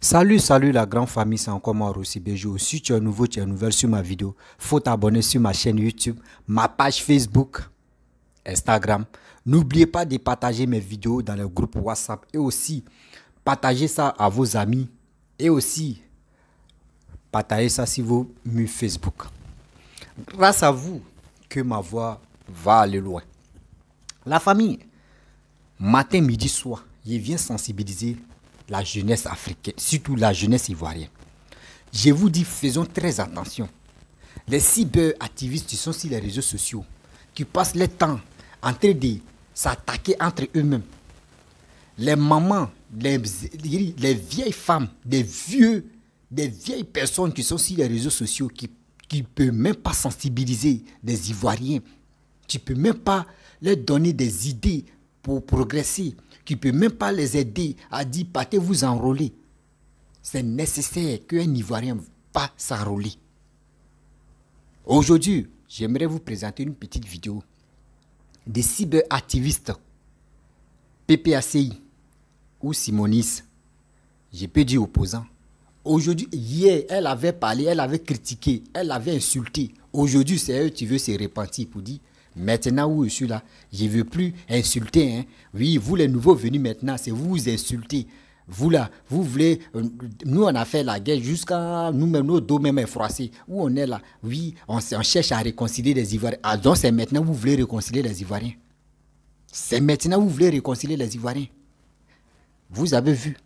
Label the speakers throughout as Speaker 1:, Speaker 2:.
Speaker 1: Salut la grande famille, c'est encore moi Rossi Bejo. Si tu es nouveau, tu es nouvelle sur ma vidéo, faut t'abonner sur ma chaîne YouTube, ma page Facebook, Instagram. N'oubliez pas de partager mes vidéos dans le groupe WhatsApp et aussi partager ça à vos amis et aussi partager ça sur vos murs Facebook. Grâce à vous que ma voix va aller loin. La famille, matin, midi, soir, je viens sensibiliser la jeunesse africaine, surtout la jeunesse ivoirienne. Je vous dis, faisons très attention. Les cyberactivistes qui sont sur les réseaux sociaux, qui passent leur temps en train de s'attaquer entre eux-mêmes. Les mamans, les vieilles femmes, des vieilles personnes qui sont sur les réseaux sociaux, qui ne peuvent même pas sensibiliser les Ivoiriens, qui ne peuvent même pas leur donner des idées pour progresser, qui ne peut même pas les aider à dire partez vous enrôler. C'est nécessaire qu'un Ivoirien va s'enrôler. Aujourd'hui, j'aimerais vous présenter une petite vidéo des cyberactivistes PPACI ou Simonis. Je peux dire opposants. Aujourd'hui, hier, elle avait parlé, elle avait critiqué, elle avait insulté. Aujourd'hui, c'est eux qui veulent se repentir pour dire maintenant où je suis là, je ne veux plus insulter. Hein. Oui, vous les nouveaux venus maintenant, c'est vous insulter. Vous là, vous voulez... nous, on a fait la guerre jusqu'à nous-mêmes, nos dos même froissés. Où on est là, oui, on cherche à réconcilier les Ivoiriens. Ah, donc c'est maintenant que vous voulez réconcilier les Ivoiriens. C'est maintenant que vous voulez réconcilier les Ivoiriens. Vous avez vu.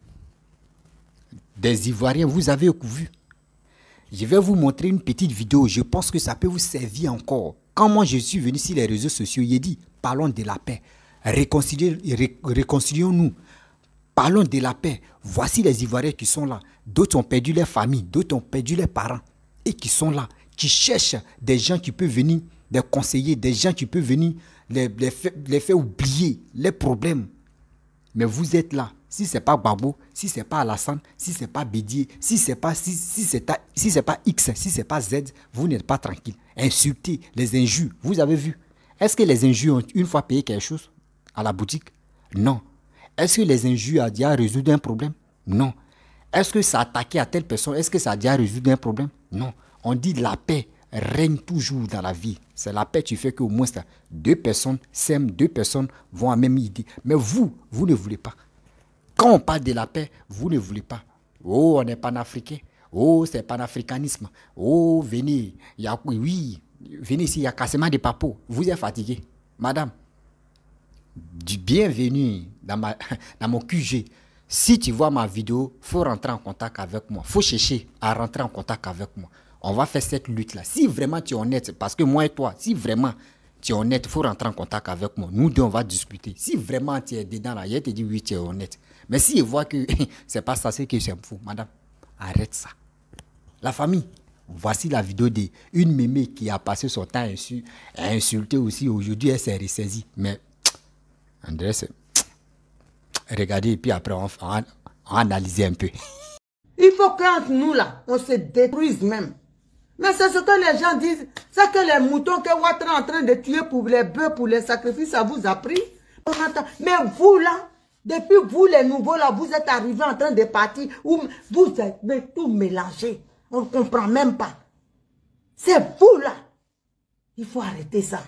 Speaker 1: Des Ivoiriens, vous avez vu. Je vais vous montrer une petite vidéo. Je pense que ça peut vous servir encore. Quand moi je suis venu sur les réseaux sociaux, il dit parlons de la paix, réconcilions-nous, parlons de la paix. Voici les Ivoiriens qui sont là. D'autres ont perdu leur famille, d'autres ont perdu leurs parents et qui sont là, qui cherchent des gens qui peuvent venir les conseiller, des gens qui peuvent venir les faire oublier les problèmes. Mais vous êtes là. Si ce n'est pas Babo, si ce n'est pas Alassane, si ce n'est pas Bédier, si ce n'est pas, si c'est pas X, si ce n'est pas Z, vous n'êtes pas tranquille. Insulter, les injures, vous avez vu. Est-ce que les injures ont une fois payé quelque chose à la boutique? Non. Est-ce que les injures ont déjà résolu un problème? Non. Est-ce que ça a attaqué à telle personne? Est-ce que ça a déjà résolu un problème? Non. On dit la paix règne toujours dans la vie. C'est la paix qui fait qu'au moins deux personnes s'aiment, deux personnes vont à la même idée. Mais vous ne voulez pas. Quand on parle de la paix, vous ne voulez pas. Oh, on est panafricain. Oh, c'est panafricanisme. Oh, venez. Oui, venez ici, il y a cassement des papos. Vous êtes fatigué. Madame, bienvenue dans mon QG. Si tu vois ma vidéo, il faut rentrer en contact avec moi. Il faut chercher à rentrer en contact avec moi. On va faire cette lutte-là. Si vraiment tu es honnête, parce que moi et toi, si vraiment tu es honnête, il faut rentrer en contact avec moi. Nous deux, on va discuter. Si vraiment tu es dedans là, je te dis oui, tu es honnête. Mais si je vois que c'est pas ça, c'est que je me fous. Madame, arrête ça. La famille, voici la vidéo d'une mémé qui a passé son temps à insulter aussi. Aujourd'hui, elle s'est ressaisie. Mais, André, regardez, et puis après, on va analyser un peu.
Speaker 2: Il faut qu'entre nous là, on se détruise même. Mais c'est ce que les gens disent. C'est que les moutons que Ouattara est en train de tuer pour les bœufs, pour les sacrifices, ça vous a pris. Mais vous là, depuis vous les nouveaux là, vous êtes arrivés en train de partir, où vous êtes tout mélangé. On ne comprend même pas. C'est vous là. Il faut arrêter ça.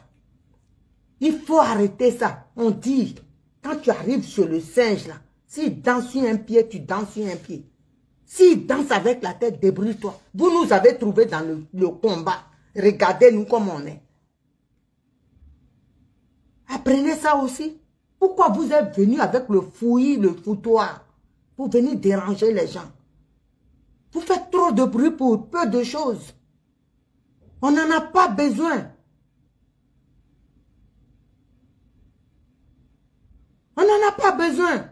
Speaker 2: Il faut arrêter ça. On dit, quand tu arrives sur le singe là, s'il danse sur un pied, tu danses sur un pied. S'il danse avec la tête, débrouille-toi. Vous nous avez trouvés dans le combat. Regardez-nous comme on est. Apprenez ça aussi. Pourquoi vous êtes venus avec le fouillis, le foutoir, pour venir déranger les gens? Vous faites trop de bruit pour peu de choses. On n'en a pas besoin. On n'en a pas besoin.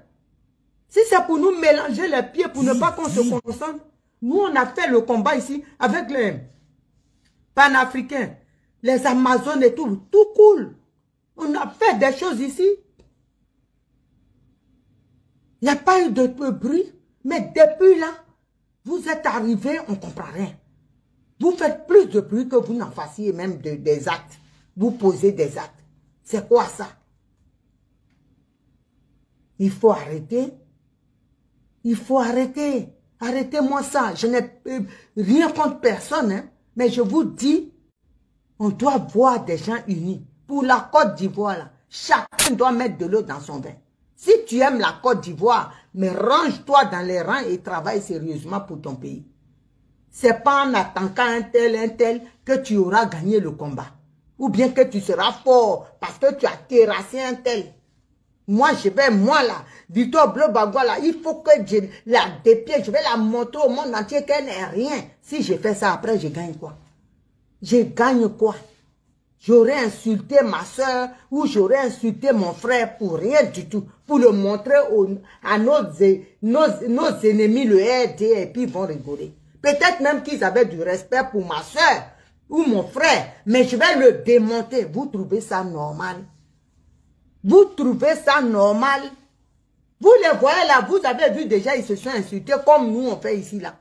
Speaker 2: Si c'est pour nous mélanger les pieds, pour ne pas qu'on se concentre, nous on a fait le combat ici avec les panafricains, les Amazones et tout cool. On a fait des choses ici. Il n'y a pas eu de bruit, mais depuis là, vous êtes arrivés, on ne comprend rien. Vous faites plus de bruit que vous n'en fassiez même des actes. Vous posez des actes. C'est quoi ça? Il faut arrêter. Il faut arrêter. Arrêtez-moi ça. Je n'ai rien contre personne, hein, mais je vous dis, on doit voir des gens unis. Pour la Côte d'Ivoire, là, chacun doit mettre de l'eau dans son vin. Si tu aimes la Côte d'Ivoire, mais range-toi dans les rangs et travaille sérieusement pour ton pays. C'est pas en attaquant un tel que tu auras gagné le combat. Ou bien que tu seras fort parce que tu as terrassé un tel. Moi, moi là, Victor Bleu Bagua là, il faut que je la dépiège, je vais la montrer au monde entier qu'elle n'est rien. Si je fais ça après, je gagne quoi? Je gagne quoi? J'aurais insulté ma soeur ou j'aurais insulté mon frère pour rien du tout. Pour le montrer à nos ennemis, le RD, et puis ils vont rigoler. Peut-être même qu'ils avaient du respect pour ma soeur ou mon frère, mais je vais le démonter. Vous trouvez ça normal? Vous trouvez ça normal? Vous les voyez là, vous avez vu déjà, ils se sont insultés comme nous on fait ici là.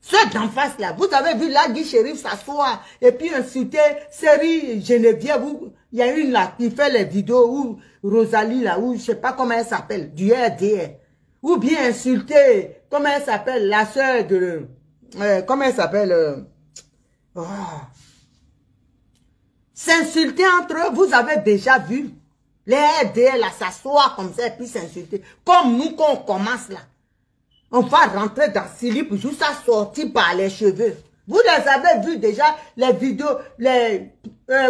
Speaker 2: Ceux d'en face là, vous avez vu là, Guy Chérif s'asseoir et puis insulter Série Geneviève, il y a une là qui fait les vidéos, ou Rosalie là, ou je sais pas comment elle s'appelle, du RDR. Ou bien insulter, comment elle s'appelle, la soeur de... comment elle s'appelle S'insulter entre eux, vous avez déjà vu. Les RDR là s'asseoir comme ça et puis s'insulter. Comme nous quand on commence là. On va rentrer dans slip juste à sortir par les cheveux. Vous les avez vus déjà, les vidéos, les...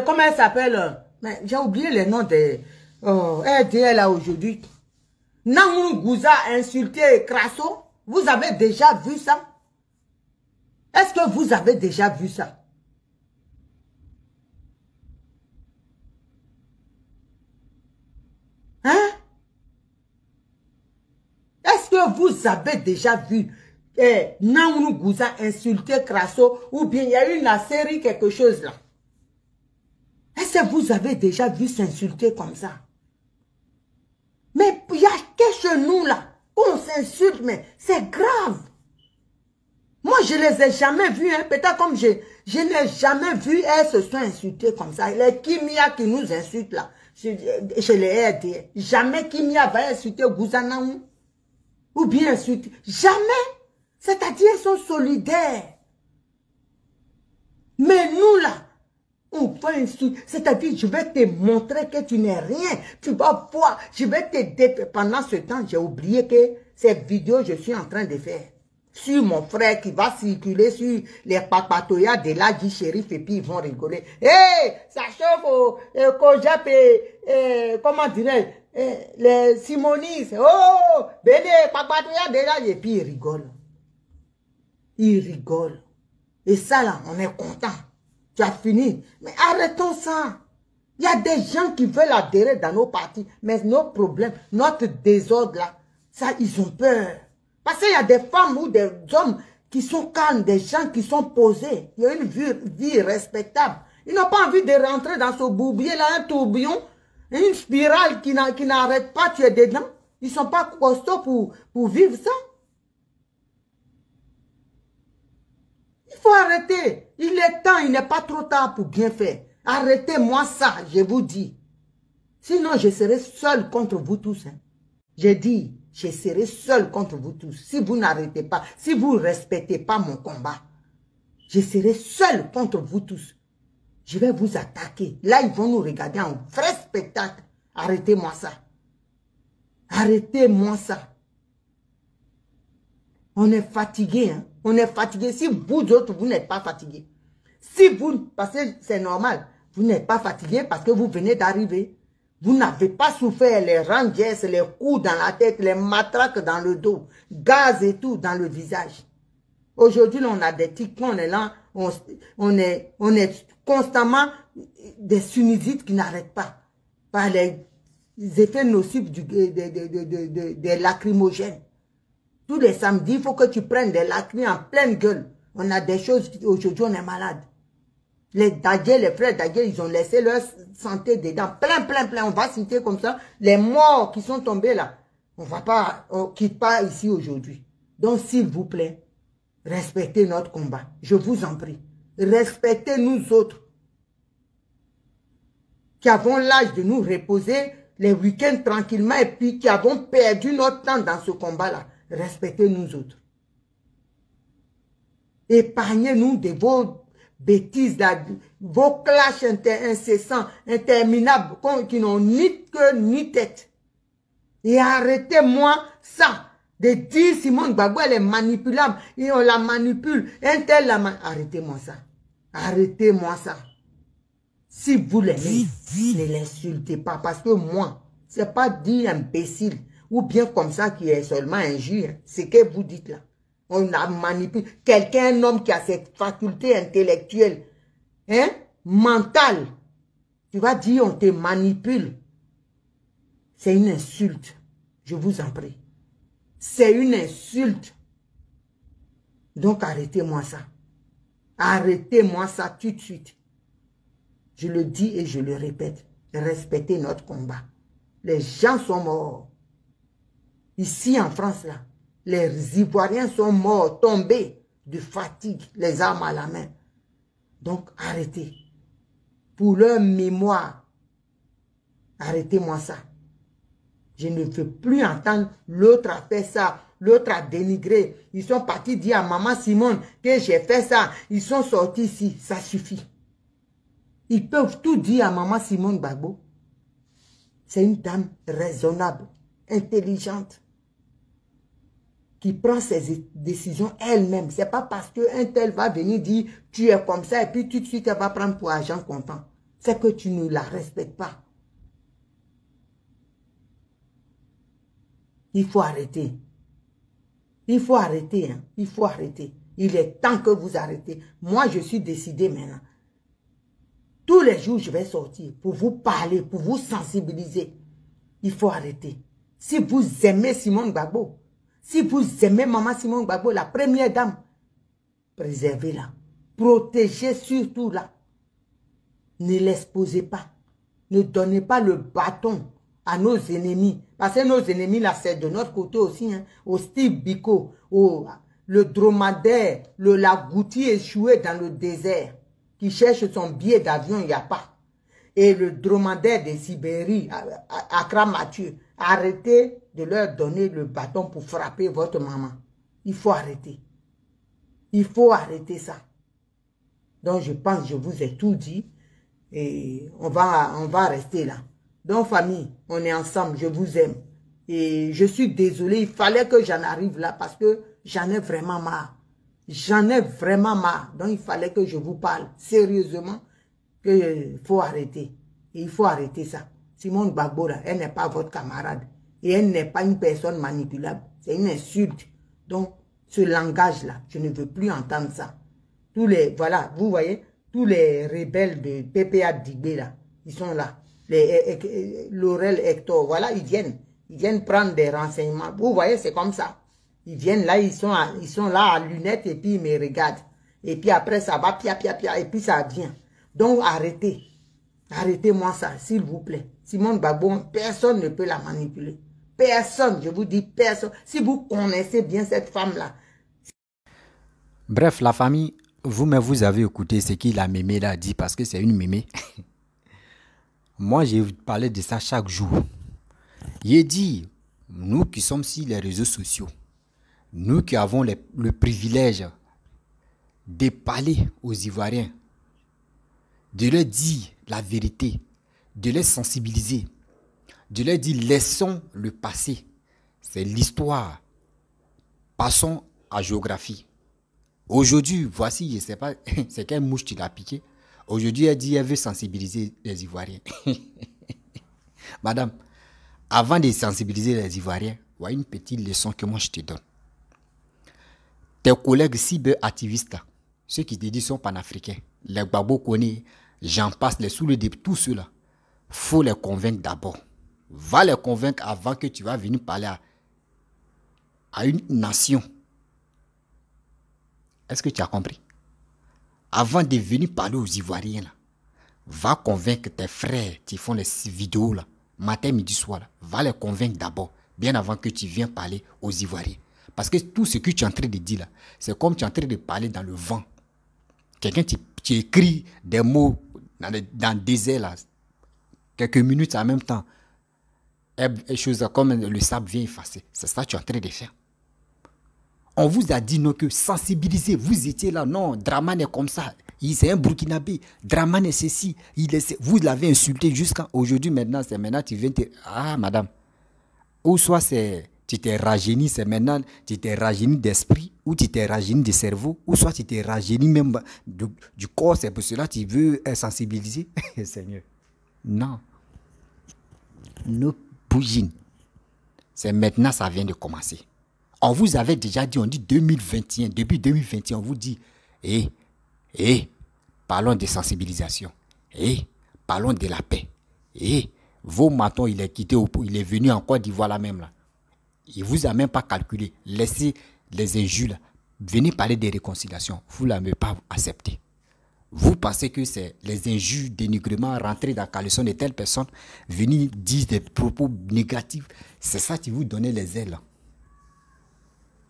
Speaker 2: comment elle s'appelle? J'ai oublié les noms des RDR là aujourd'hui. Namoun Gouza a insulté Krasso. Vous avez déjà vu ça? Est-ce que vous avez déjà vu ça? Hein? Est-ce que vous avez déjà vu Naounu Gouza insulter Krasso ou bien il y a eu la série quelque chose là? Est-ce que vous avez déjà vu s'insulter comme ça? Mais il y a que chez nous là, qu'on s'insulte, mais c'est grave. Moi, je les ai jamais vus, hein. Peut-être comme je n'ai jamais vu elles se sont insultées comme ça. Les Kimia qui nous insultent là, chez les RD. Jamais Kimia va insulter Gouzanaou. Ou bien insulter. Jamais. C'est-à-dire, ils sont solidaires. Mais nous là, on va insulter. C'est-à-dire, je vais te montrer que tu n'es rien. Tu vas voir. Je vais te... Pendant ce temps, j'ai oublié que cette vidéo, je suis en train de faire. Sur mon frère qui va circuler sur les papatoyas de la Guy Chérif et puis ils vont rigoler. Hé, ça chauffe au Kojap et comment dirais-je, les Simonis. Oh, béné, papatoyas de là et puis ils rigolent. Ils rigolent. Et ça là, on est content. Tu as fini. Mais arrêtons ça. Il y a des gens qui veulent adhérer dans nos partis. Mais nos problèmes, notre désordre là, ça ils ont peur. Parce qu'il y a des femmes ou des hommes qui sont calmes, des gens qui sont posés. Il y a une vie respectable. Ils n'ont pas envie de rentrer dans ce bourbier là, un tourbillon, une spirale qui n'arrête pas, tu es dedans. Ils ne sont pas costauds pour vivre ça. Il faut arrêter. Il est temps, il n'est pas trop tard pour bien faire. Arrêtez-moi ça, je vous dis. Sinon, je serai seul contre vous tous. Hein. J'ai dit... Je serai seul contre vous tous. Si vous n'arrêtez pas, si vous ne respectez pas mon combat, je serai seul contre vous tous. Je vais vous attaquer. Là, ils vont nous regarder en vrai spectacle. Arrêtez-moi ça. Arrêtez-moi ça. On est fatigué. Hein? On est fatigué. Si vous autres, vous n'êtes pas fatigués. Si vous, parce que c'est normal, vous n'êtes pas fatigué parce que vous venez d'arriver. Vous n'avez pas souffert les rangers, les coups dans la tête, les matraques dans le dos, gaz et tout dans le visage. Aujourd'hui, on a des tics, on est là, on est constamment des sinusites qui n'arrêtent pas. Par les effets nocifs des lacrymogènes. Tous les samedis, il faut que tu prennes des lacrymos en pleine gueule. On a des choses, aujourd'hui on est malade. Les Daguet, les frères Daguet, ils ont laissé leur santé dedans. Plein. On va citer comme ça. Les morts qui sont tombés là. On quitte pas ici aujourd'hui. Donc, s'il vous plaît, respectez notre combat. Je vous en prie. Respectez nous autres. Qui avons l'âge de nous reposer les week-ends tranquillement et puis qui avons perdu notre temps dans ce combat-là. Respectez nous autres. Épargnez-nous de vos bêtises, vos clashs incessants, interminables, qui n'ont ni queue ni tête. Et arrêtez-moi ça. De dire Simone Gbagbo, elle est manipulable. Et on la manipule. Arrêtez-moi ça. Arrêtez-moi ça. Si vous l'aimez, ne l'insultez pas. Parce que moi, c'est pas dit imbécile. Ou bien comme ça qui est seulement injure. C'est que vous dites là. On a manipulé. Quelqu'un, un homme qui a cette faculté intellectuelle, hein, mentale. Tu vas dire on te manipule. C'est une insulte. Je vous en prie. C'est une insulte. Donc arrêtez-moi ça. Arrêtez-moi ça tout de suite. Je le dis et je le répète. Respectez notre combat. Les gens sont morts. Ici en France, là, les Ivoiriens sont morts, tombés de fatigue, les armes à la main. Donc arrêtez. Pour leur mémoire, arrêtez-moi ça. Je ne veux plus entendre l'autre a fait ça, l'autre a dénigré. Ils sont partis dire à maman Simone que j'ai fait ça. Ils sont sortis ici, ça suffit. Ils peuvent tout dire à maman Simone Gbagbo. C'est une dame raisonnable, intelligente, qui prend ses décisions elle-même. Ce n'est pas parce qu'un tel va venir dire tu es comme ça et puis tout de suite elle va prendre pour agent comptant. C'est que tu ne la respectes pas. Il faut arrêter. Il faut arrêter. Hein. Il faut arrêter. Il est temps que vous arrêtez. Moi, je suis décidé maintenant. Tous les jours, je vais sortir pour vous parler, pour vous sensibiliser. Il faut arrêter. Si vous aimez Simone Gbagbo, si vous aimez maman Simone Gbagbo, la première dame, préservez-la. Protégez surtout là. Ne l'exposez pas. Ne donnez pas le bâton à nos ennemis. Parce que nos ennemis, là, c'est de notre côté aussi. Hein, au Steve Biko, le dromadaire, le lagouti échoué dans le désert, qui cherche son billet d'avion, il n'y a pas. Et le dromadaire de Sibérie, Accra Mathieu, arrêtez de leur donner le bâton pour frapper votre maman. Il faut arrêter. Il faut arrêter ça. Donc, je pense que je vous ai tout dit. Et on va rester là. Donc, famille, on est ensemble, je vous aime. Et je suis désolé, il fallait que j'en arrive là parce que j'en ai vraiment marre. J'en ai vraiment marre. Donc, il fallait que je vous parle sérieusement qu'il faut arrêter. Et il faut arrêter ça. Simone Gbagbo, là, elle n'est pas votre camarade. Et elle n'est pas une personne manipulable. C'est une insulte. Donc, ce langage-là, je ne veux plus entendre ça. Tous les, voilà, vous voyez, tous les rebelles de PPA Dibé, là, ils sont là. Laurel Hector, voilà, ils viennent prendre des renseignements. Vous voyez, c'est comme ça. Ils viennent là, ils sont là à lunettes et puis ils me regardent. Et puis après, ça va pia, et puis ça vient. Donc, arrêtez. Arrêtez-moi ça, s'il vous plaît. Simone Gbagbo, personne ne peut la manipuler. Personne, je vous dis personne. Si vous connaissez bien cette femme-là.
Speaker 1: Bref, la famille, vous avez écouté ce qu'il a mémé là dit parce que c'est une mémé. Moi, j'ai parlé de ça chaque jour. J'ai dit, nous qui sommes sur les réseaux sociaux, nous qui avons le privilège de parler aux Ivoiriens, de leur dire la vérité, de les sensibiliser, de leur dire laissons le passé. C'est l'histoire. Passons à géographie. Aujourd'hui, voici, je ne sais pas, c'est quelle mouche tu l'as piqué. Aujourd'hui, elle dit qu'elle veut sensibiliser les Ivoiriens. Madame, avant de sensibiliser les Ivoiriens, voilà une petite leçon que moi je te donne. Tes collègues cyber-activistes, ceux qui te disent sont panafricains, les Gbagbo connaissent, j'en passe, les sous de tous ceux-là, il faut les convaincre d'abord. Va les convaincre avant que tu vas venir parler à une nation. Est-ce que tu as compris? Avant de venir parler aux Ivoiriens, là, va convaincre tes frères qui font les vidéos, là, matin, midi, soir. Là, va les convaincre d'abord, bien avant que tu viennes parler aux Ivoiriens. Parce que tout ce que tu es en train de dire, là, c'est comme tu es en train de parler dans le vent. Quelqu'un qui écrit des mots dans le désert, là, quelques minutes en même temps. Et choses comme le sable vient effacer. C'est ça que tu es en train de faire. On vous a dit non, que sensibiliser, vous étiez là, non, Dramane est comme ça, c'est un Burkinabé, Dramane est ceci, vous l'avez insulté jusqu'à aujourd'hui, maintenant, c'est maintenant, tu viens te... Ah, madame, ou soit c'est, tu t'es rajeuni, c'est maintenant, tu t'es rajeuni d'esprit, ou tu t'es rajeuni de cerveau, ou soit tu t'es rajeuni même du corps, c'est pour cela que tu veux sensibiliser. Seigneur, non, nos bougines, c'est maintenant, ça vient de commencer. On vous avait déjà dit, on dit 2021, début 2021, on vous dit, parlons de sensibilisation, parlons de la paix, vos matons, il est quitté, il est venu en Côte d'Ivoire là même là. Il ne vous a même pas calculé, laissez les injures là, venez parler de réconciliation, vous ne l'avez pas accepté. Vous pensez que c'est les injures, dénigrements, rentrer dans la caleçon de telle personne, venir dire des propos négatifs, c'est ça qui vous donnait les ailes.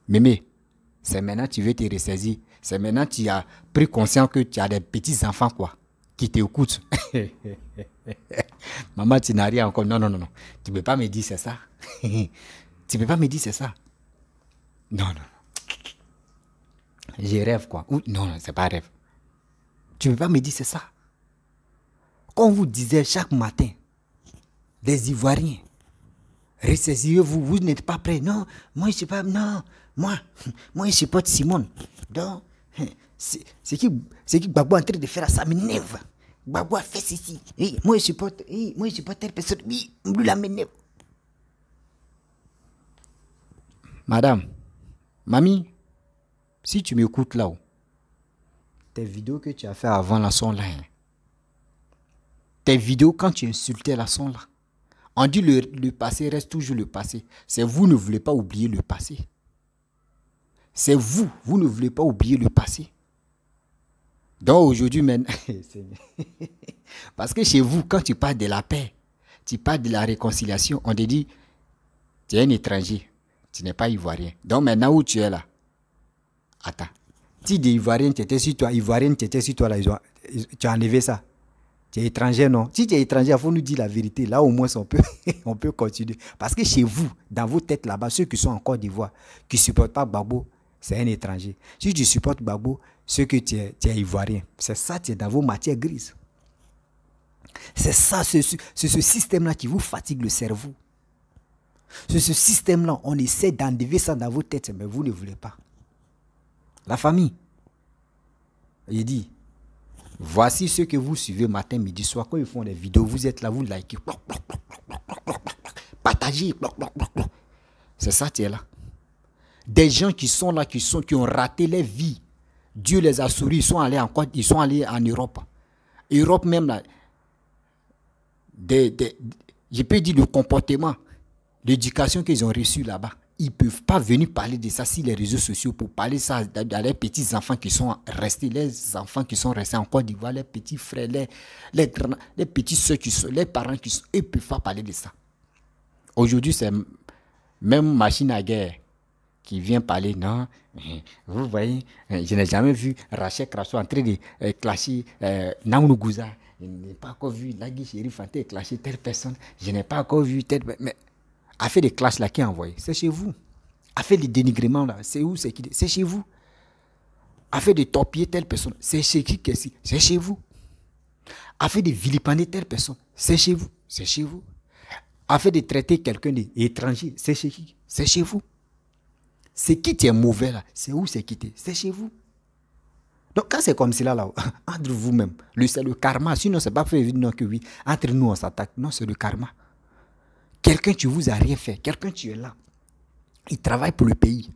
Speaker 1: Mémé, c'est maintenant que tu veux te ressaisir. C'est maintenant que tu as pris conscience que tu as des petits-enfants quoi, qui t'écoutent. Maman, tu n'as rien encore. Non, non, non, non. Tu ne peux pas me dire c'est ça. Tu ne peux pas me dire c'est ça. Non, non, non. Je rêve quoi. Non, non, c'est pas rêve. Tu ne peux pas me dire c'est ça. Quand on vous disait chaque matin, des Ivoiriens, ressaisirez-vous, vous n'êtes pas prêts. Non, moi je ne sais pas, non. Moi je supporte Simone. Donc, c'est qui Gbagbo est en train de faire, ça m'énerve. Gbagbo a fait ceci. Moi je supporte telle personne. Oui, lui la m'énerve. Madame, mamie, si tu m'écoutes là-haut, tes vidéos que tu as fait avant là sont là. Tes vidéos quand tu insultais là sont là. On dit le passé reste toujours le passé. C'est vous ne voulez pas oublier le passé. C'est vous ne voulez pas oublier le passé. Donc aujourd'hui, parce que chez vous, quand tu parles de la paix, tu parles de la réconciliation, on te dit, tu es un étranger, tu n'es pas ivoirien. Donc maintenant où tu es là, attends, si des Ivoiriens tu étais sur toi, là, tu as enlevé ça. Tu es étranger, non? Si tu es étranger, il faut nous dire la vérité. Là, au moins, on peut continuer. Parce que chez vous, dans vos têtes là-bas, ceux qui sont en Côte d'Ivoire, qui ne supportent pas Gbagbo, c'est un étranger. Si tu supportes Gbagbo, ceux que tu es ivoirien. C'est ça, tu es dans vos matières grises. C'est ça, c'est ce système-là qui vous fatigue le cerveau. C'est ce système-là, on essaie d'enlever ça dans vos têtes, mais vous ne voulez pas. La famille, il dit, voici ce que vous suivez matin, midi, soir. Quand ils font des vidéos, vous êtes là, vous likez. Partagez. C'est ça, tu es là. Des gens qui sont là, qui ont raté leur vie. Dieu les a souri, ils sont allés en Europe. Europe même, là, je peux dire le comportement, l'éducation qu'ils ont reçue là-bas. Ils ne peuvent pas venir parler de ça sur les réseaux sociaux pour parler ça à les petits-enfants qui sont restés, les enfants qui sont restés en Côte d'Ivoire, les petits frères, les petits soeurs, les parents qui sont, ils ne peuvent pas parler de ça. Aujourd'hui, c'est même machine à guerre qui vient parler, non, vous voyez, je n'ai jamais vu Rachel Krasso en train de clasher Naounou Gouza. Je n'ai pas encore vu Lagui Chérif en train de clasher telle personne. Je n'ai pas encore vu telle personne. Mais a fait des clashes là qui a envoyé, c'est chez vous. A fait des dénigrements là, c'est où, c'est qui, c'est chez vous. A fait de torpiller telle personne, c'est chez qui, c'est chez vous. A fait de vilipender telle personne, c'est chez vous, c'est chez vous. A fait de traiter quelqu'un d'étranger, c'est chez qui, c'est chez vous. C'est qui qui est mauvais là, c'est où, c'est qui, c'est chez vous. Donc quand c'est comme cela là, entre vous-même, c'est le karma, sinon c'est pas fait évidemment que oui, entre nous on s'attaque, non c'est le karma. Quelqu'un qui vous a rien fait, quelqu'un qui est là, il travaille pour le pays.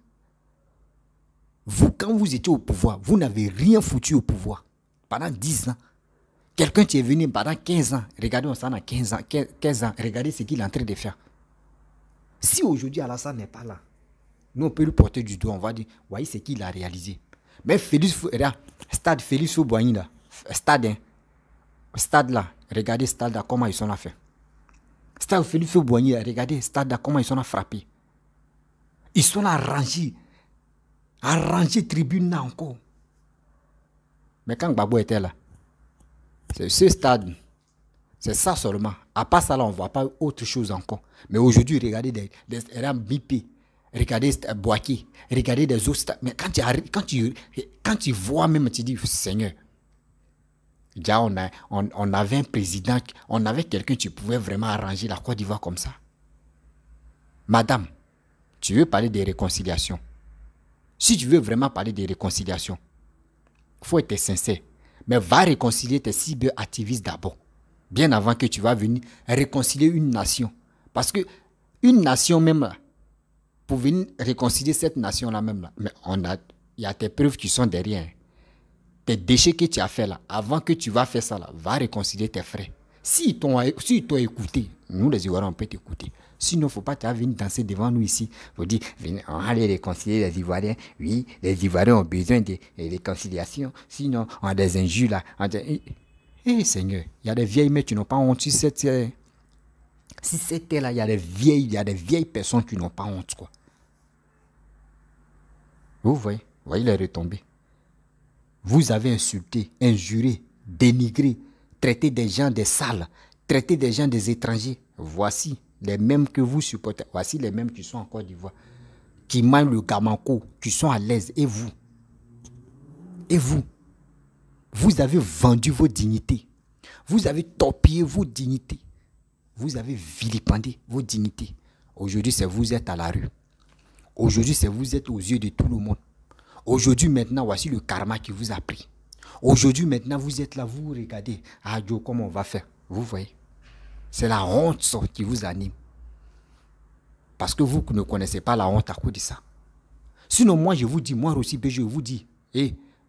Speaker 1: Vous, quand vous étiez au pouvoir, vous n'avez rien foutu au pouvoir. Pendant 10 ans. Quelqu'un qui est venu pendant 15 ans, regardez, on s'en a 15 ans, regardez ce qu'il est en train de faire. Si aujourd'hui Alassane n'est pas là, nous on peut lui porter du doigt, on va dire, voyez ce qu'il a réalisé. Mais stade Félix Fouboigny là, stade là, regardez stade là, comment ils sont là fait. Stade Félix Fouboigny, regardez stade là, comment ils sont là frappés. Ils sont là arrangés tribune là encore. Mais quand Gbagbo était là, c'est ce stade, c'est ça seulement. À part ça là, on ne voit pas autre chose encore. Mais aujourd'hui, regardez des rames bipées. regardez Boaké, regardez des autres stars. Mais quand tu arrives, quand tu vois même, tu dis, Seigneur, déjà on avait un président, on avait quelqu'un, tu pouvais vraiment arranger la Côte d'Ivoire comme ça. Madame, tu veux parler de réconciliation. Si tu veux vraiment parler de réconciliation, il faut être sincère. Mais va réconcilier tes cyberactivistes d'abord. Bien avant que tu vas venir réconcilier une nation. Parce que une nation même là, pour venir réconcilier cette nation-là même là, mais il y a tes preuves qui sont derrière. Tes déchets que tu as fait là, avant que tu vas faire ça là, va réconcilier tes frères. S'ils t'ont écouté, nous les Ivoiriens on peut t'écouter. Sinon, il ne faut pas venir danser devant nous ici. Il faut dire, on va aller réconcilier les Ivoiriens. Oui, les Ivoiriens ont besoin de réconciliation. Sinon, on a des injures là. Seigneur, il y a des vieilles mères qui n'ont pas honte. Si c'était là, il y a des vieilles personnes qui n'ont pas honte, quoi. Vous voyez les retombées. Vous avez insulté, injuré, dénigré, traité des gens des sales, traité des gens des étrangers. Voici les mêmes que vous supportez. Voici les mêmes qui sont en Côte d'Ivoire, qui mangent le gamanko, qui sont à l'aise. Et vous, vous avez vendu vos dignités. Vous avez torpillé vos dignités. Vous avez vilipendé vos dignités. Aujourd'hui, c'est vous êtes à la rue. Aujourd'hui, c'est vous êtes aux yeux de tout le monde. Aujourd'hui, maintenant, voici le karma qui vous a pris. Aujourd'hui, maintenant, vous êtes là, vous regardez. Ah, Dieu, comment on va faire? Vous voyez? C'est la honte ça, qui vous anime. Parce que vous ne connaissez pas la honte à cause de ça. Sinon, moi, je vous dis, moi aussi, je vous dis,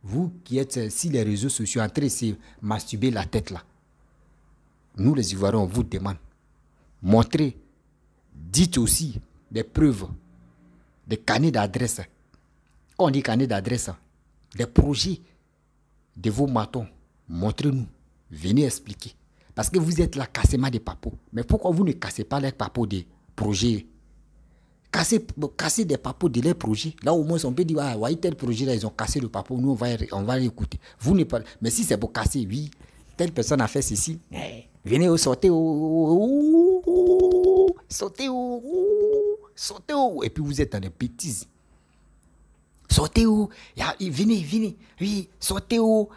Speaker 1: vous qui êtes sur les réseaux sociaux en train de se masturber la tête là, nous les Ivoiriens, on vous demande, montrez, dites aussi des preuves, des carnets d'adresse. Quand on dit carnet d'adresse, des projets de vos matons, montrez-nous, venez expliquer. Parce que vous êtes là, cassement des papos. Mais pourquoi vous ne cassez pas les papos des projets? Casser des papos de leurs projets. Là, au moins, on peut dire, ah, tel projet, là, ils ont cassé le papo, nous, on va l'écouter. Vous ne pas. Mais si c'est pour casser, oui, telle personne a fait ceci. Venez sortez, sortez, sortez, et puis vous êtes dans des bêtises. Sortez où? Venez, oui, sortez où?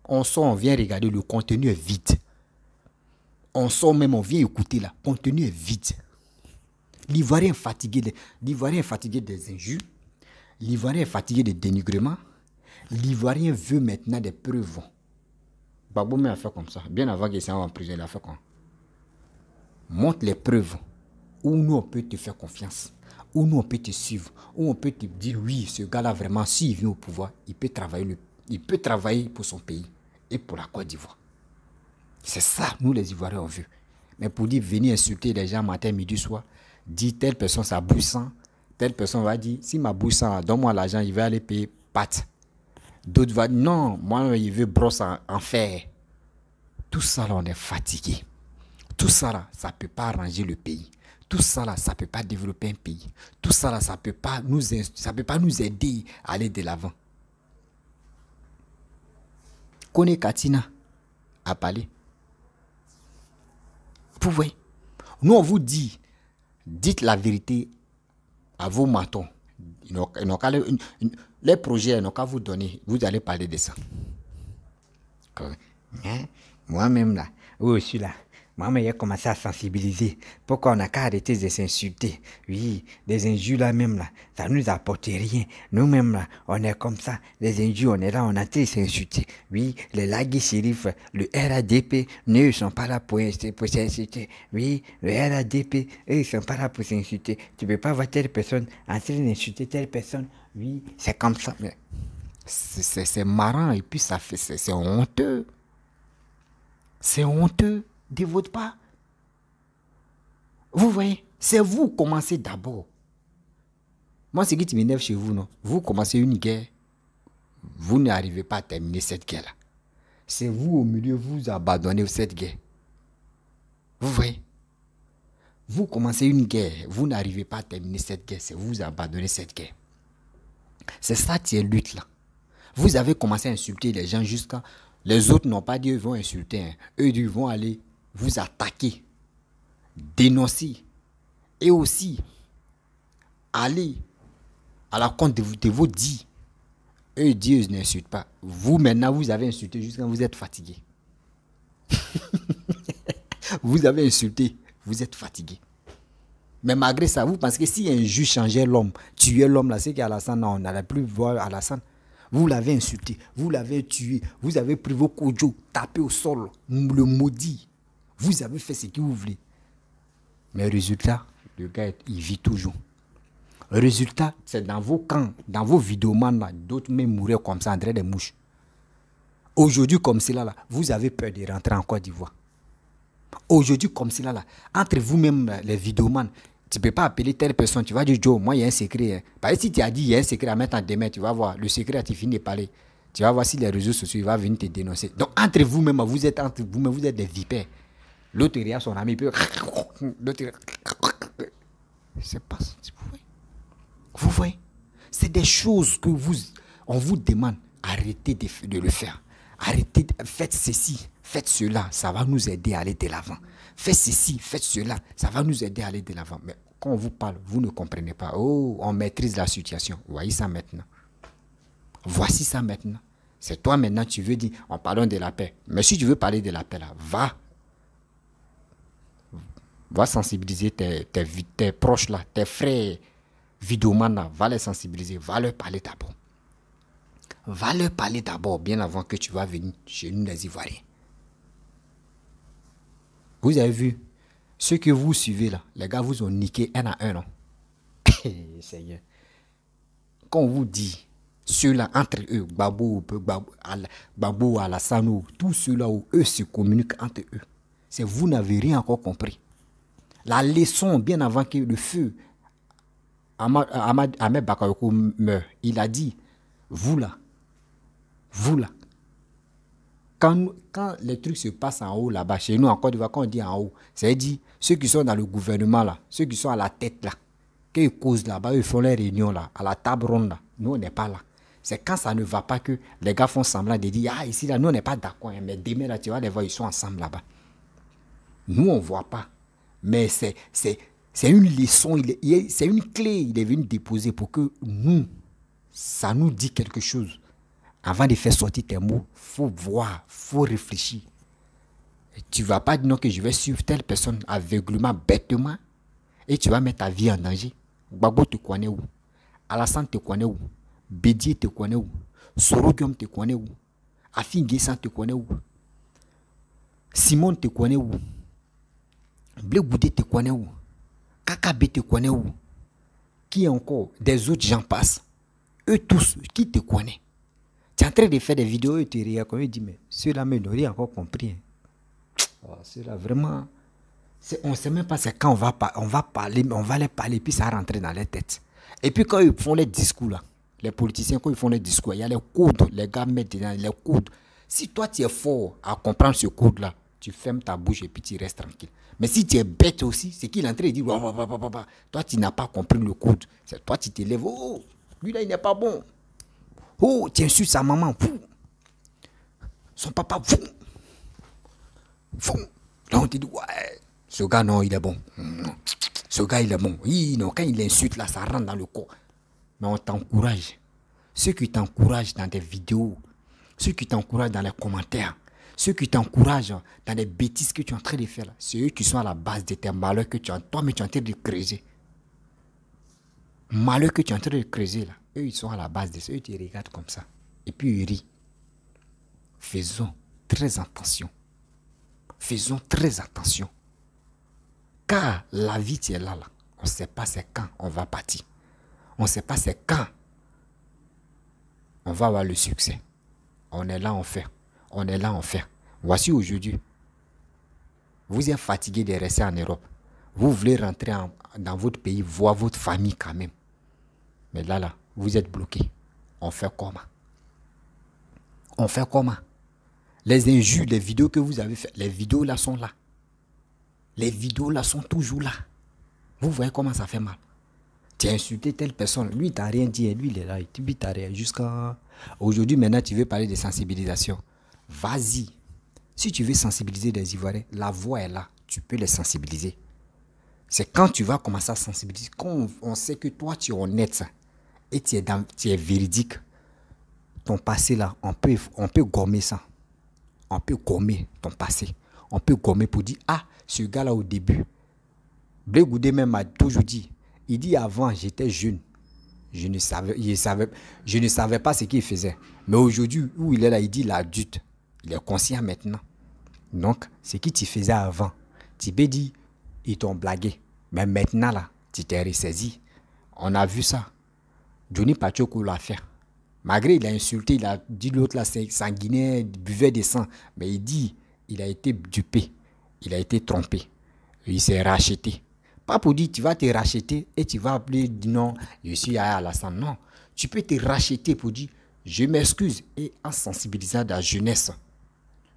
Speaker 1: On sort, on vient regarder, le contenu est vide. On sort même, on vient écouter là, le contenu est vide. L'Ivoirien est fatigué des injures. L'Ivoirien est fatigué des dénigrements. L'Ivoirien veut maintenant des preuves. Baboumé a fait comme ça. Bien avant qu'il s'en va en prison, il a fait comme ça. Montre les preuves où nous on peut te faire confiance. Où nous on peut te suivre. Où on peut te dire oui, ce gars-là vraiment, s'il vient au pouvoir, il peut travailler pour son pays et pour la Côte d'Ivoire. C'est ça, nous les Ivoiriens, on veut. Mais pour dire venir insulter les gens matin, midi, soir, dire telle personne ça bouge sans, telle personne va dire si ma bouge sans, donne-moi l'argent, il va aller payer pâte. D'autres vont dire non, moi il veut brosse en fer. Tout ça là, on est fatigué. Tout ça là, ça ne peut pas arranger le pays. Tout ça là, ça ne peut pas développer un pays. Tout ça là, ça ne peut pas nous aider à aller de l'avant. Kone Katina a parlé. Vous voyez, nous on vous dit, dites la vérité à vos matons. Les projets, ils n'ont qu'à vous donner. Vous allez parler de ça. Moi-même là, oui, je suis là. Moi-même, j'ai commencé à sensibiliser. Pourquoi on n'a qu'à arrêter de s'insulter? Oui, des injures là même là, ça ne nous apporte rien. Nous-mêmes là, on est comme ça. Les injures, on est là, on a été s'insulter. Oui, les lagues shérifs, le RADP, ne sont pas là pour s'insulter. Oui, le RADP, eux, ils sont pas là pour s'insulter. Tu ne peux pas voir telle personne en train d'insulter telle personne. Oui, c'est comme ça. Mais c'est marrant et puis ça fait, c'est honteux. C'est honteux de votre part. Vous voyez, c'est vous qui commencez d'abord. Moi, c'est qui m'énerve chez vous, non? Vous commencez une guerre, vous n'arrivez pas à terminer cette guerre-là. C'est vous au milieu, vous abandonnez cette guerre. Vous voyez? Vous commencez une guerre, vous n'arrivez pas à terminer cette guerre, c'est vous abandonnez cette guerre. C'est ça qui est lutte là. Vous avez commencé à insulter les gens jusqu'à... Les autres n'ont pas dit qu'ils vont insulter. Hein. Eux, ils vont aller vous attaquer, dénoncer. Et aussi, allez à la compte de vos dits. Eux, Dieu n'insulte pas. Vous, maintenant, vous avez insulté jusqu'à quand vous êtes fatigué. Vous avez insulté, vous êtes fatigué. Mais malgré ça, vous pensez que si un juge changeait l'homme, tuait l'homme, là, c'est qu'Alassane, on n'allait plus voir Alassane. Vous l'avez insulté, vous l'avez tué, vous avez pris vos kojo, tapé au sol, le maudit. Vous avez fait ce que vous voulez. Mais résultat, le gars, il vit toujours. Résultat, c'est dans vos camps, dans vos vidéomans, là, d'autres même mouraient comme ça, en train des mouches. Aujourd'hui, comme cela, là, vous avez peur de rentrer en Côte d'Ivoire. Aujourd'hui, comme cela, là, entre vous-même, les vidéomans, tu ne peux pas appeler telle personne. Tu vas dire, Joe, moi, il y a un secret. Hein. Parce que si tu as dit, il y a un secret à mettre en démain, tu vas voir, le secret, tu finis de parler. Tu vas voir si les réseaux sociaux, il va venir te dénoncer. Donc, entre vous-même, vous êtes des vipères. L'autre, il a son ami, puis l'autre, c'est pas ça. Vous voyez? C'est des choses que on vous demande. Arrêtez de le faire. Arrêtez, faites ceci, faites cela, ça va nous aider à aller de l'avant. Faites ceci, faites cela, ça va nous aider à aller de l'avant. Mais quand on vous parle, vous ne comprenez pas. Oh, on maîtrise la situation. Voyez ça maintenant. Voici ça maintenant. C'est toi maintenant, tu veux dire, en parlant de la paix. Mais si tu veux parler de la paix, là, va sensibiliser tes proches, là, tes frères vidéomans, là, va les sensibiliser, va leur parler d'abord. Va leur parler d'abord, bien avant que tu vas venir chez nous, les Ivoiriens. Vous avez vu, ceux que vous suivez là, les gars vous ont niqué un à un, non? Seigneur. Quand on vous dit, ceux-là, entre eux, Gbagbo, Alassane, tous ceux-là où eux se communiquent entre eux, c'est vous n'avez rien encore compris. La leçon, bien avant que le feu, Ahmed Bakayoko meurt, il a dit, vous là, quand les trucs se passent en haut là-bas, chez nous en Côte d'Ivoire, quand on dit en haut, c'est-à-dire ceux qui sont dans le gouvernement là, ceux qui sont à la tête là, qu'ils causent là-bas, ils font les réunions là, à la table ronde là, nous on n'est pas là. C'est quand ça ne va pas que les gars font semblant de dire, ah ici là, nous on n'est pas d'accord, hein, mais demain là, tu vas les voir, ils sont ensemble là-bas. Nous on ne voit pas, mais c'est une leçon, c'est une clé, il est venu déposer pour que nous, ça nous dit quelque chose. Avant de faire sortir tes mots, il faut voir, il faut réfléchir. Et tu ne vas pas dire non que je vais suivre telle personne aveuglement, bêtement, et tu vas mettre ta vie en danger. Gbagbo te connaît où? Alassane te connaît où? Bédié te connaît où? Sorogium te connaît où? Afin Guessan te connaît où? Simon te connaît où? Blé Goudé te connaît où? Kakabe te connaît où? Qui encore? Des autres gens passent. Eux tous, qui te connaît? Tu es en train de faire des vidéos et tu regardes comme il dit, mais ceux-là n'ont rien encore compris. Hein. Oh, ceux-là vraiment, on ne sait même pas c'est quand on va parler, mais on va les parler, puis ça rentre dans les têtes. Et puis quand ils font les discours là, les politiciens, quand ils font les discours, il y a les codes, les gars mettent dedans les codes. Si toi tu es fort à comprendre ce code là, tu fermes ta bouche et puis tu restes tranquille. Mais si tu es bête aussi, c'est qu'il est en train de dire, toi tu n'as pas compris le code. C'est toi tu t'élèves, oh, lui là il n'est pas bon. Oh, tu insultes sa maman. Fou. Son papa. Fou. Fou. Là, on te dit, ouais, ce gars, non, il est bon. Ce gars, il est bon. Oui, non, quand il insulte, là, ça rentre dans le corps. Mais on t'encourage. Ceux qui t'encouragent dans des vidéos, ceux qui t'encouragent dans les commentaires, ceux qui t'encouragent dans les bêtises que tu es en train de faire, c'est eux qui sont à la base de tes malheurs que tu as, toi, mais tu es en train de creuser. Malheur que tu es en train de creuser, là. Eux, ils sont à la base de ça. Eux, ils regardent comme ça. Et puis, ils rient. Faisons très attention. Faisons très attention. Car la vie, tu es là. On ne sait pas c'est quand on va partir. On ne sait pas c'est quand on va avoir le succès. On est là, on fait. On est là, on fait. Voici aujourd'hui. Vous êtes fatigué de rester en Europe. Vous voulez rentrer dans votre pays, voir votre famille quand même. Mais là, vous êtes bloqué. On fait comment? On fait comment? Les injures, les vidéos que vous avez faites, les vidéos là sont là. Les vidéos là sont toujours là. Vous voyez comment ça fait mal. Tu as insulté telle personne, lui il t'a rien dit, lui il est là, il t'a rien. Jusqu'à aujourd'hui, maintenant tu veux parler de sensibilisation. Vas-y. Si tu veux sensibiliser les Ivoiriens, la voix est là. Tu peux les sensibiliser. C'est quand tu vas commencer à sensibiliser, quand on sait que toi, tu es honnête et tu es véridique, ton passé là, on peut gommer ça. On peut gommer ton passé. On peut gommer pour dire, ah, ce gars-là au début, Blé Goudé même m'a toujours dit, il dit avant, j'étais jeune. Je ne savais pas ce qu'il faisait. Mais aujourd'hui, où il est là, il dit l'adulte. Il est conscient maintenant. Donc, ce que tu faisais avant, tu peux dire, ils t'ont blagué. Mais maintenant, là, tu t'es ressaisi. On a vu ça. Johnny Pachoko l'a fait. Malgré il a insulté, il a dit l'autre là, c'est sanguinaire, buvait des sangs. Mais il dit, il a été dupé. Il a été trompé. Il s'est racheté. Pas pour dire, tu vas te racheter et tu vas appeler, non, je suis Yaya Alassane. Non, tu peux te racheter pour dire, je m'excuse. Et en sensibilisant la jeunesse,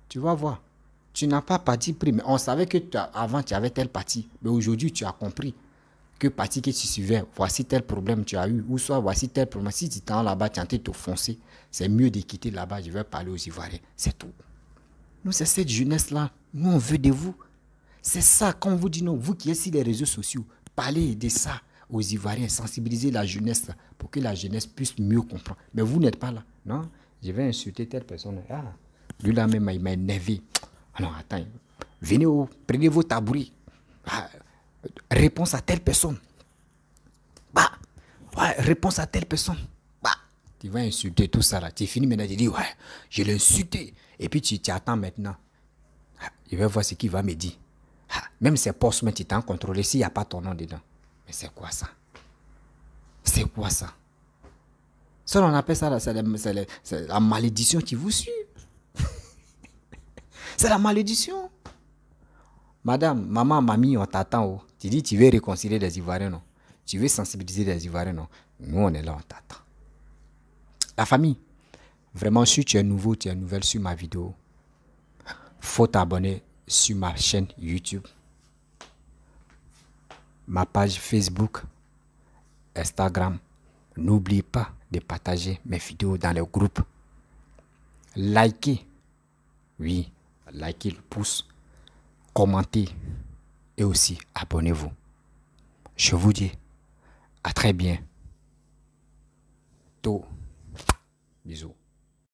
Speaker 1: tu vas voir. Tu n'as pas parti pris, mais on savait que avant tu avais tel parti. Mais aujourd'hui, tu as compris que parti que tu suivais, voici tel problème tu as eu, ou soit voici tel problème. Si tu t'en là-bas, tu es en train de te foncer, c'est mieux de quitter là-bas, je vais parler aux Ivoiriens. C'est tout. Nous, c'est cette jeunesse-là. Nous, on veut de vous. C'est ça, quand on vous dit non, vous qui êtes sur les réseaux sociaux, parlez de ça aux Ivoiriens, sensibiliser la jeunesse pour que la jeunesse puisse mieux comprendre. Mais vous n'êtes pas là. Non, je vais insulter telle personne. Ah, lui là même, il m'a énervé. Ah non, attends, venez, prenez vos tabourets. Ah, réponse à telle personne. Bah, ouais, réponse à telle personne. Bah, tu vas insulter tout ça là. Tu finis maintenant, tu dis, ouais, je l'ai insulté. Et puis tu attends maintenant. Je vais voir ce qu'il va me dire. Même ses postes, mais tu t'en contrôlé s'il n'y a pas ton nom dedans. Mais c'est quoi ça? C'est quoi ça? Ça, on appelle ça, c'est la malédiction qui vous suit. C'est la malédiction. Madame, maman, mamie, on t'attend. Oh. Tu dis, tu veux réconcilier les Ivoiriens, non? Tu veux sensibiliser les Ivoiriens, non? Nous, on est là, on t'attend. La famille, vraiment, si tu es nouveau, tu es nouvelle sur ma vidéo, faut t'abonner sur ma chaîne YouTube, ma page Facebook, Instagram. N'oublie pas de partager mes vidéos dans les groupes. Likez. Oui, likez le pouce. Commentez. Et aussi, abonnez-vous. Je vous dis à très bientôt. Bisous.